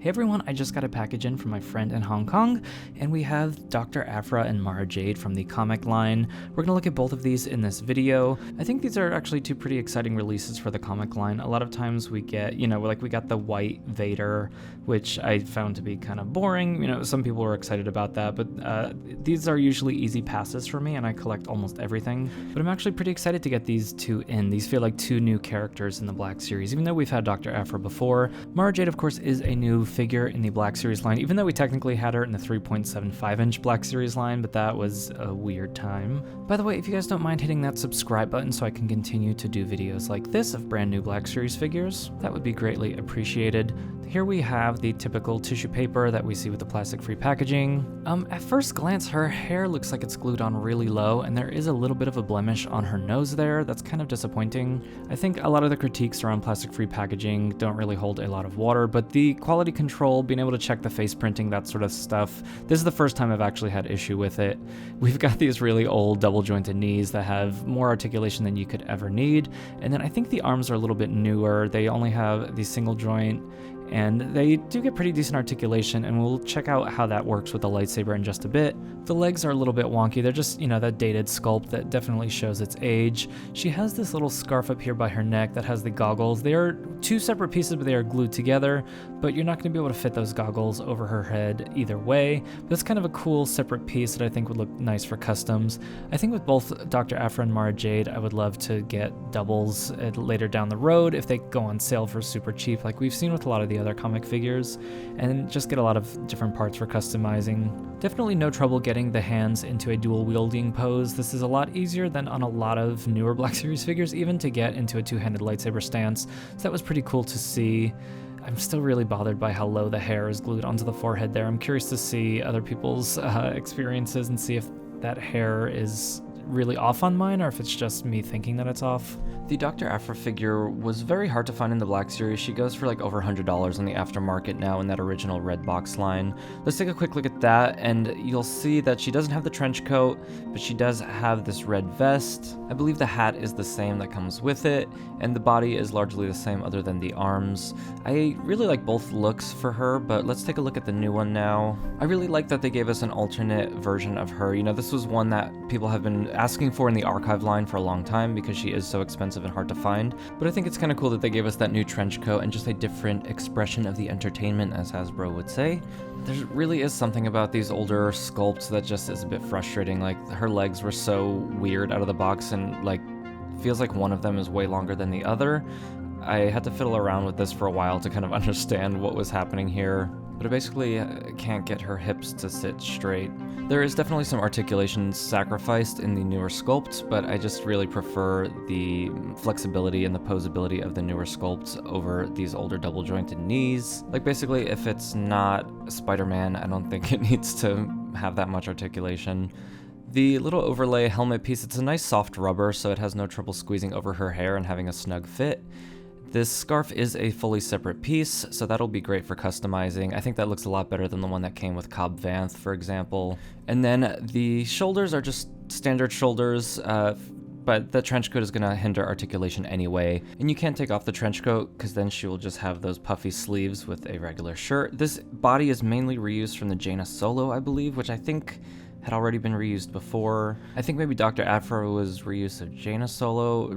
Hey everyone, I just got a package in from my friend in Hong Kong, and we have Dr. Aphra and Jade from the comic line. We're going to look at both of these in this video. I think these are actually two pretty exciting releases for the comic line. A lot of times we get, we got the white Vader, which I found to be kind of boring. Some people were excited about that, but these are usually easy passes for me, and I collect almost everything. But I'm actually pretty excited to get these two in. These feel like two new characters in the Black Series, even though we've had Dr. Aphra before. Jade, of course, is a new figure in the Black Series line, even though we technically had her in the 3.75-inch Black Series line, but that was a weird time. By the way, if you guys don't mind hitting that subscribe button so I can continue to do videos like this of brand new Black Series figures, that would be greatly appreciated. Here we have the typical tissue paper that we see with the plastic-free packaging. At first glance, her hair looks like it's glued on really low, and there is a little bit of a blemish on her nose there. That's kind of disappointing. I think a lot of the critiques around plastic-free packaging don't really hold a lot of water, but the quality control, being able to check the face printing, that sort of stuff, this is the first time I've actually had issue with it. We've got these really old double-jointed knees that have more articulation than you could ever need, and then I think the arms are a little bit newer. They only have the single joint, and they do get pretty decent articulation, and we'll check out how that works with the lightsaber in just a bit. The legs are a little bit wonky. They're just, that dated sculpt that definitely shows its age. She has this little scarf up here by her neck that has the goggles. They are two separate pieces, but they are glued together, but you're not going to be able to fit those goggles over her head either way. But it's kind of a cool separate piece that I think would look nice for customs. I think with both Dr. Aphra and Jade, I would love to get doubles later down the road if they go on sale for super cheap, like we've seen with a lot of the other comic figures, and just get a lot of different parts for customizing. Definitely no trouble getting the hands into a dual wielding pose. This is a lot easier than on a lot of newer Black Series figures, even to get into a two-handed lightsaber stance, so that was pretty cool to see. I'm still really bothered by how low the hair is glued onto the forehead there. I'm curious to see other people's experiences and see if that hair is really off on mine, or if it's just me thinking that it's off. The Dr. Aphra figure was very hard to find in the Black Series. She goes for like over $100 on the aftermarket now in that original red box line. Let's take a quick look at that, and you'll see that she doesn't have the trench coat, but she does have this red vest. I believe the hat is the same that comes with it, and the body is largely the same other than the arms. I really like both looks for her, but let's take a look at the new one now. I really like that they gave us an alternate version of her. This was one that people have been asking for in the archive line for a long time because she is so expensive and hard to find, but I think it's kind of cool that they gave us that new trench coat and just a different expression of the entertainment, as Hasbro would say. There really is something about these older sculpts that just is a bit frustrating. Like, her legs were so weird out of the box, and feels like one of them is way longer than the other. I had to fiddle around with this for a while to kind of understand what was happening here, but I basically can't get her hips to sit straight. There is definitely some articulation sacrificed in the newer sculpts, but I just really prefer the flexibility and the posability of the newer sculpts over these older double-jointed knees. Basically, if it's not Spider-Man, I don't think it needs to have that much articulation. The little overlay helmet piece, it's a nice soft rubber, so it has no trouble squeezing over her hair and having a snug fit. This scarf is a fully separate piece, so that'll be great for customizing. I think that looks a lot better than the one that came with Cobb Vanth, for example. And then the shoulders are just standard shoulders, but the trench coat is going to hinder articulation anyway. And you can't take off the trench coat, because then she will just have those puffy sleeves with a regular shirt. This body is mainly reused from the Jaina Solo, I believe, which I think had already been reused before. I think maybe Dr. Aphra was reused of Jaina Solo.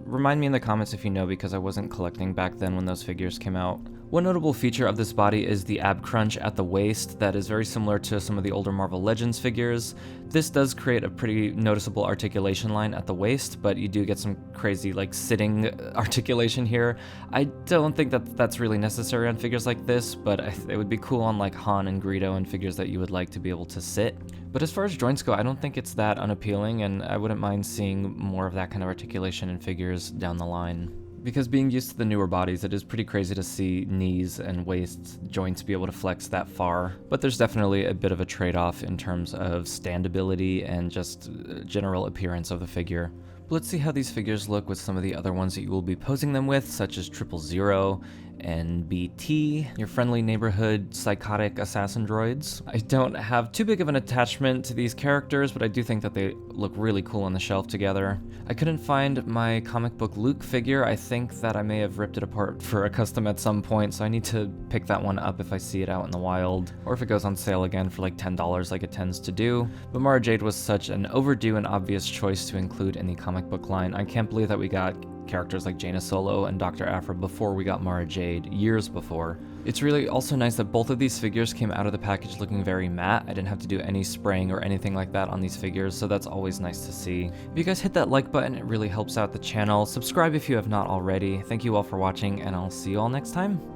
Remind me in the comments if you know, because I wasn't collecting back then when those figures came out. One notable feature of this body is the ab crunch at the waist that is very similar to some of the older Marvel Legends figures. This does create a pretty noticeable articulation line at the waist, but you do get some crazy sitting articulation here. I don't think that that's really necessary on figures like this, but it would be cool on Han and Greedo and figures that you would like to be able to sit. But as far as joints go, I don't think it's that unappealing, and I wouldn't mind seeing more of that kind of articulation in figures down the line. Because being used to the newer bodies, it is pretty crazy to see knees and waist joints be able to flex that far. But there's definitely a bit of a trade-off in terms of standability and just general appearance of the figure. But let's see how these figures look with some of the other ones that you will be posing them with, such as 000, NBT, your friendly neighborhood psychotic assassin droids. I don't have too big of an attachment to these characters, but I do think that they look really cool on the shelf together. I couldn't find my comic book Luke figure. I think that I may have ripped it apart for a custom at some point, so I need to pick that one up if I see it out in the wild, or if it goes on sale again for like $10 like it tends to do. But Mara Jade was such an overdue and obvious choice to include in the comic book line. I can't believe that we got characters like Jaina Solo and Dr. Aphra before we got Mara Jade, years before. It's really also nice that both of these figures came out of the package looking very matte. I didn't have to do any spraying or anything like that on these figures, so that's always nice to see. If you guys hit that like button, it really helps out the channel. Subscribe if you have not already. Thank you all for watching, and I'll see you all next time.